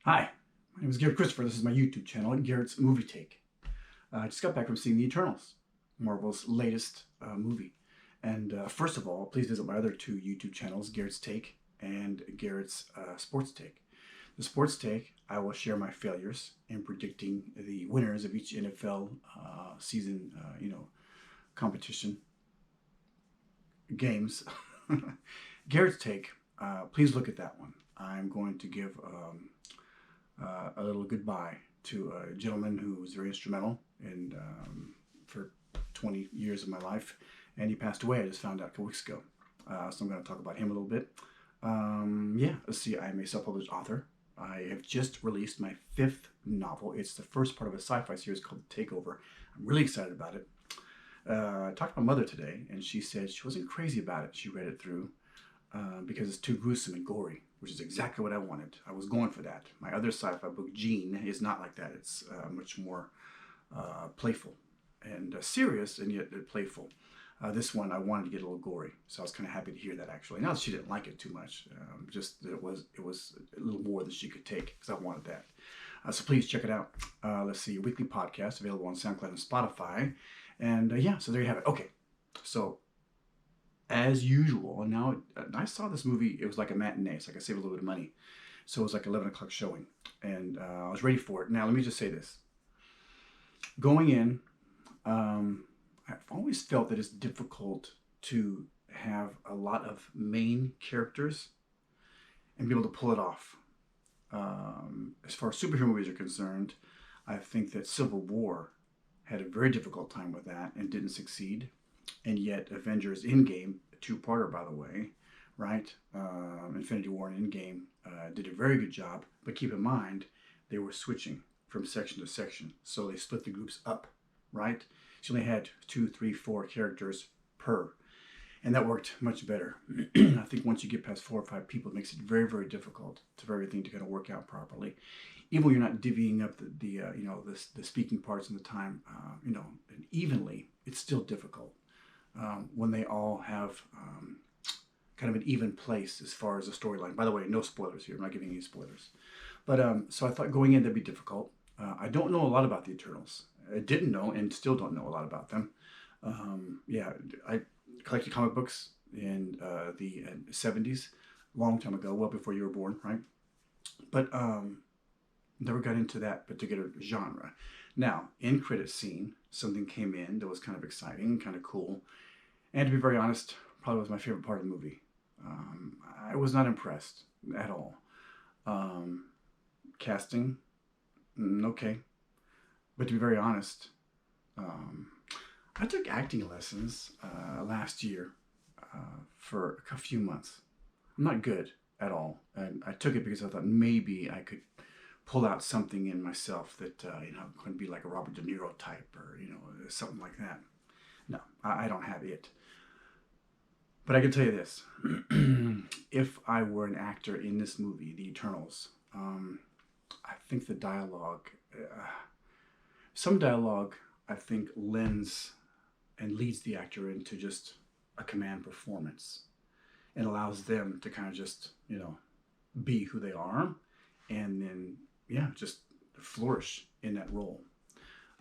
Hi, my name is Garrett Christopher. This is my YouTube channel, Garrett's Movie Take. I just got back from seeing The Eternals, Marvel's latest movie. And first of all, please visit my other two YouTube channels, Garrett's Take and Garrett's Sports Take. The Sports Take, I will share my failures in predicting the winners of each NFL season, competition games. Garrett's Take, please look at that one. I'm going to give a little goodbye to a gentleman who was very instrumental in for 20 years of my life, and he passed away. I just found out a couple weeks ago, so I'm going to talk about him a little bit. Yeah, let's see. I'm a self-published author. I have just released my 5th novel. It's the first part of a sci-fi series called Takeover. I'm really excited about it. I talked to my mother today, and she said she wasn't crazy about it. She read it through because it's too gruesome and gory, which is exactly what I wanted. I was going for that. My other sci-fi book, Gene, is not like that. It's much more playful and serious, and yet playful. This one, I wanted to get a little gory, so I was kind of happy to hear that. Actually, not that she didn't like it too much, just that it was a little more than she could take, because I wanted that. So please check it out. Let's see, a weekly podcast available on Soundcloud and Spotify, and yeah, so there you have it. Okay, so as usual, now I saw this movie. It was like a matinee, so I could save a little bit of money. So it was like 11 o'clock showing, and I was ready for it. Now let me just say this: going in, I've always felt that it's difficult to have a lot of main characters and be able to pull it off. As far as superhero movies are concerned, I think that Civil War had a very difficult time with that and didn't succeed. And yet, Avengers Endgame, a two-parter, by the way, right? Infinity War and Endgame did a very good job. But keep in mind, they were switching from section to section, so they split the groups up, right? So you only had 2, 3, 4 characters per, and that worked much better. I think once you get past 4 or 5 people, it makes it very, very difficult for everything to kind of work out properly. Even when you're not divvying up the speaking parts and the time, evenly, it's still difficult. When they all have kind of an even place as far as the storyline. By the way, no spoilers here. I'm not giving any spoilers. But so I thought going in that'd be difficult. I don't know a lot about the Eternals. I didn't know and still don't know a lot about them. Yeah, I collected comic books in the 70s, long time ago, well before you were born, right? But never got into that particular genre. Now, in credit scene, something came in that was kind of exciting, kind of cool, and to be very honest, probably was my favorite part of the movie. I was not impressed at all. Um, Casting, okay, but to be very honest, um, I took acting lessons last year for a few months. I'm not good at all, and I took it because I thought maybe I could pull out something in myself that could be like a Robert De Niro type or something like that. No, I don't have it. But I can tell you this: if I were an actor in this movie, The Eternals, I think the dialogue, some dialogue, I think lends and leads the actor into just a command performance and allows them to kind of just be who they are, and then yeah, just flourish in that role.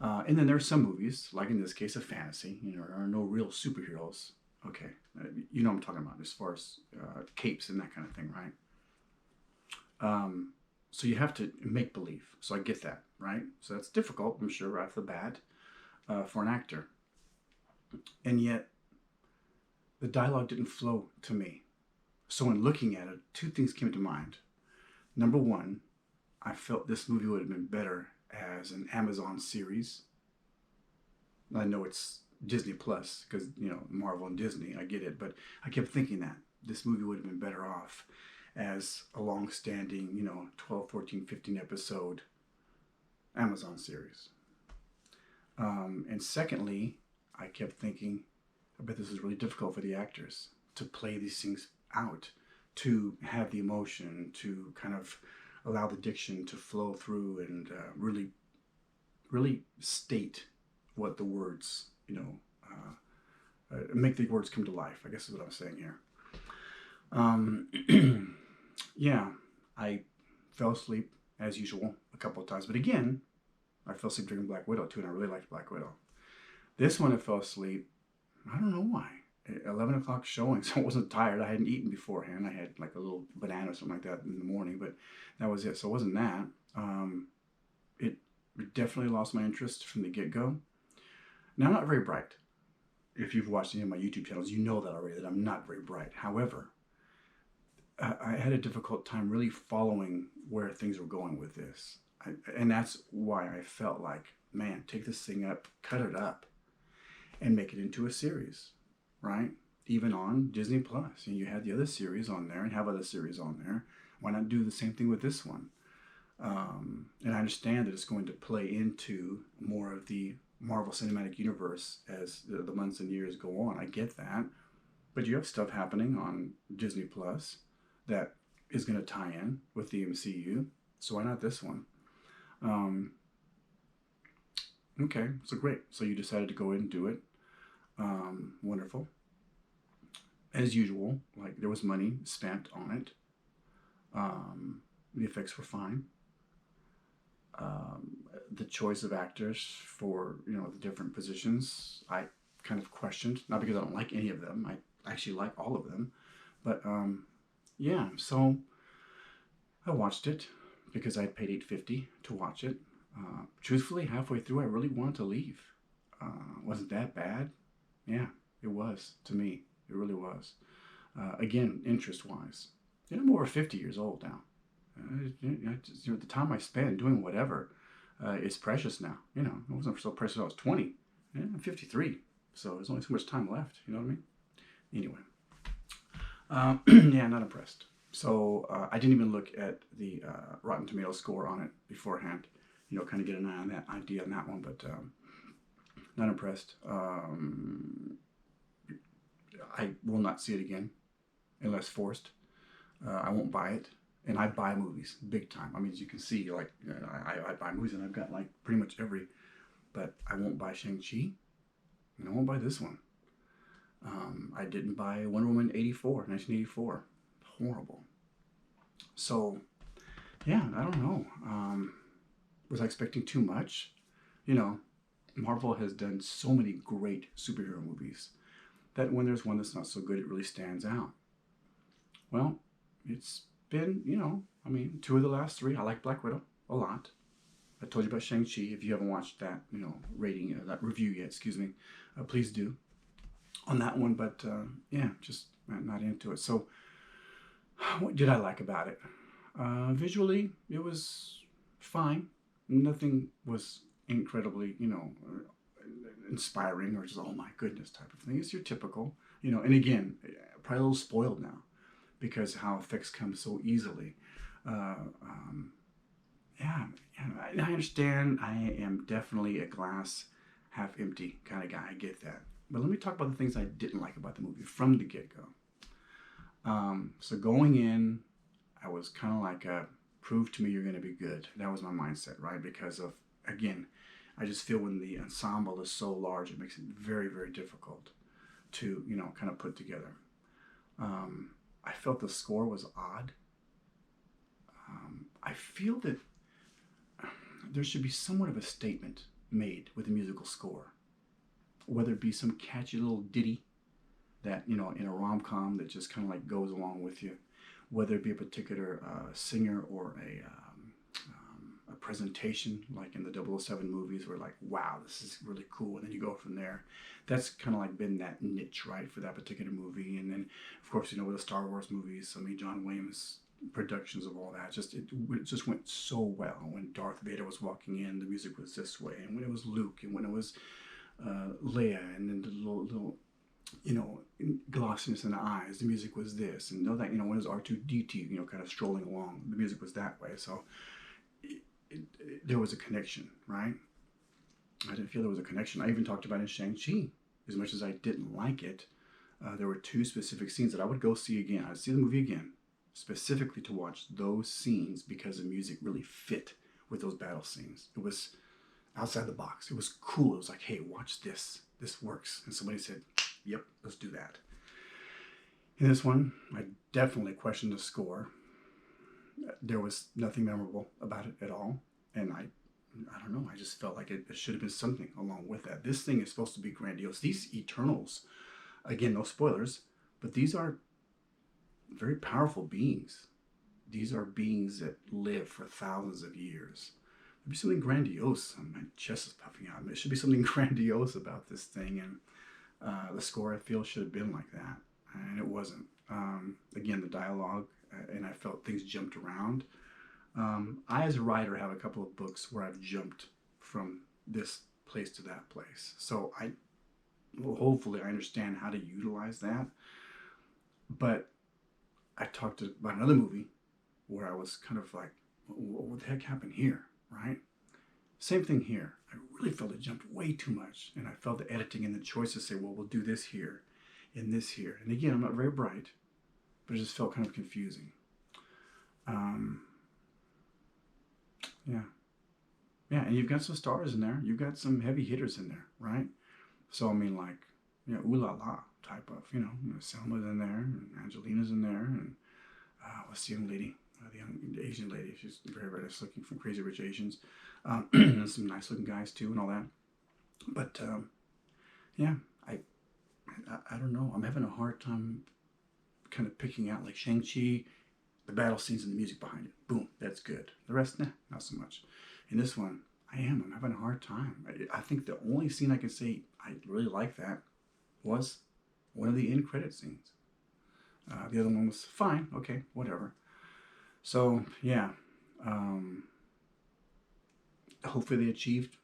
And then there are some movies, like in this case, a fantasy. There are no real superheroes. Okay, you know what I'm talking about as far as capes and that kind of thing, right? So you have to make believe. So I get that, right? So that's difficult, I'm sure, right off the bat, for an actor. And yet, the dialogue didn't flow to me. So in looking at it, 2 things came to mind. Number one, I felt this movie would have been better as an Amazon series. I know it's Disney Plus because Marvel and Disney, I get it, but I kept thinking that this movie would have been better off as a long-standing 12, 14, 15 episode Amazon series. And secondly, I kept thinking, I bet this is really difficult for the actors to play these things out, to have the emotion, to kind of allow the diction to flow through and really, really state what the words, make the words come to life, I guess is what I'm saying here. Yeah, I fell asleep as usual, a couple of times. But again, I fell asleep during Black Widow too, and I really liked Black Widow. This one I fell asleep. I don't know why. 11 o'clock showing, so I wasn't tired. I hadn't eaten beforehand. I had like a little banana or something like that in the morning, but that was it. So it wasn't that. It definitely lost my interest from the get-go. Now, I'm not very bright. If you've watched any of my YouTube channels, you know that already, that I'm not very bright. However, I had a difficult time really following where things were going with this. And that's why I felt like, man, take this thing up, cut it up, and make it into a series, right? Even on Disney Plus. And you had the other series on there and have other series on there. Why not do the same thing with this one? And I understand that it's going to play into more of the Marvel Cinematic Universe as the months and years go on. I get that. But you have stuff happening on Disney Plus that is going to tie in with the MCU. So why not this one? Okay, so great. So you decided to go in and do it. Wonderful. As usual, like there was money spent on it. The effects were fine. The choice of actors for, you know, the different positions, I kind of questioned. Not because I don't like any of them. I actually like all of them. But yeah, so I watched it because I paid $8.50 to watch it. Truthfully, halfway through, I really wanted to leave. Wasn't that bad? Yeah, it was to me. It really was. Again, interest-wise, I'm over 50 years old now. The time I spent doing whatever is precious now. It wasn't so precious when I was 20. I'm 53, so there's only so much time left. You know what I mean? Anyway, yeah, not impressed. So I didn't even look at the Rotten Tomatoes score on it beforehand. Kind of get an eye on that idea on that one, but not impressed. I will not see it again unless forced. I won't buy it. And I buy movies big time. I mean, as you can see, like, I buy movies and I've got like pretty much every, but I won't buy Shang-Chi and I won't buy this one. I didn't buy Wonder Woman 1984. Horrible. So, yeah, I don't know. Was I expecting too much? Marvel has done so many great superhero movies that when there's one that's not so good, it really stands out. Well, it's been, two of the last three. I like Black Widow a lot. I told you about Shang-Chi. If you haven't watched that, rating, that review yet, excuse me, please do on that one. But yeah, just not into it. So what did I like about it? Visually, it was fine. Nothing was incredibly, inspiring or just, oh my goodness type of thing. It's your typical, and again, probably a little spoiled now because how effects come so easily. Yeah, I understand. I am definitely a glass half empty kind of guy. I get that. But let me talk about the things I didn't like about the movie from the get-go. So going in, I was kind of like, prove to me you're going to be good. That was my mindset, right? Because of, again, I just feel when the ensemble is so large, it makes it very, very difficult to, kind of put together. I felt the score was odd. I feel that there should be somewhat of a statement made with the musical score, whether it be some catchy little ditty that, in a rom-com that just kind of like goes along with you, whether it be a particular singer or a presentation like in the 007 movies where like, wow, this is really cool, and then you go from there. That's kind of like been that niche, right, for that particular movie. And then of course, with the Star Wars movies, John Williams productions of all that, it just went so well. When Darth Vader was walking in, the music was this way, and when it was Luke, and when it was Leia, and then the little glossiness in the eyes, the music was this, and that, when it was R2-D2, kind of strolling along, the music was that way. So there was a connection, right? I didn't feel there was a connection. I even talked about in Shang-Chi. As much as I didn't like it, there were two specific scenes that I would go see again. I'd see the movie again, specifically to watch those scenes because the music really fit with those battle scenes. It was outside the box. It was cool. It was like, hey, watch this. This works. And somebody said, yep, let's do that. In this one, I definitely questioned the score. There was nothing memorable about it at all, and I don't know. I just felt like it should have been something along with that. This thing is supposed to be grandiose. These Eternals, again, no spoilers, but these are very powerful beings. These are beings that live for thousands of years. There'd be something grandiose. My chest is puffing out. There should be something grandiose about this thing, and the score I feel should have been like that, and it wasn't. Again, the dialogue, and I felt things jumped around. I, as a writer, have a couple of books where I've jumped from this place to that place. So well, hopefully I understand how to utilize that. But I talked about another movie where I was kind of like, what the heck happened here, right? Same thing here. I really felt it jumped way too much. And I felt the editing and the choice to say, well, we'll do this here and this here. And again, I'm not very bright, but it just felt kind of confusing. Yeah. Yeah, and you've got some stars in there. You've got some heavy hitters in there, right? So, I mean, like, ooh la la type of, Selma's in there, and Angelina's in there, and what's the young lady? The young Asian lady. She's very, very nice looking, from Crazy Rich Asians. And some nice looking guys, too, and all that. But, yeah, I don't know. I'm having a hard time kind of picking out, like, Shang-Chi, the battle scenes and the music behind it. Boom, that's good. The rest, nah, not so much. In this one, I'm having a hard time. I think the only scene I can say I really like that was one of the end credit scenes. The other one was fine, okay, whatever. So, yeah, hopefully they achieved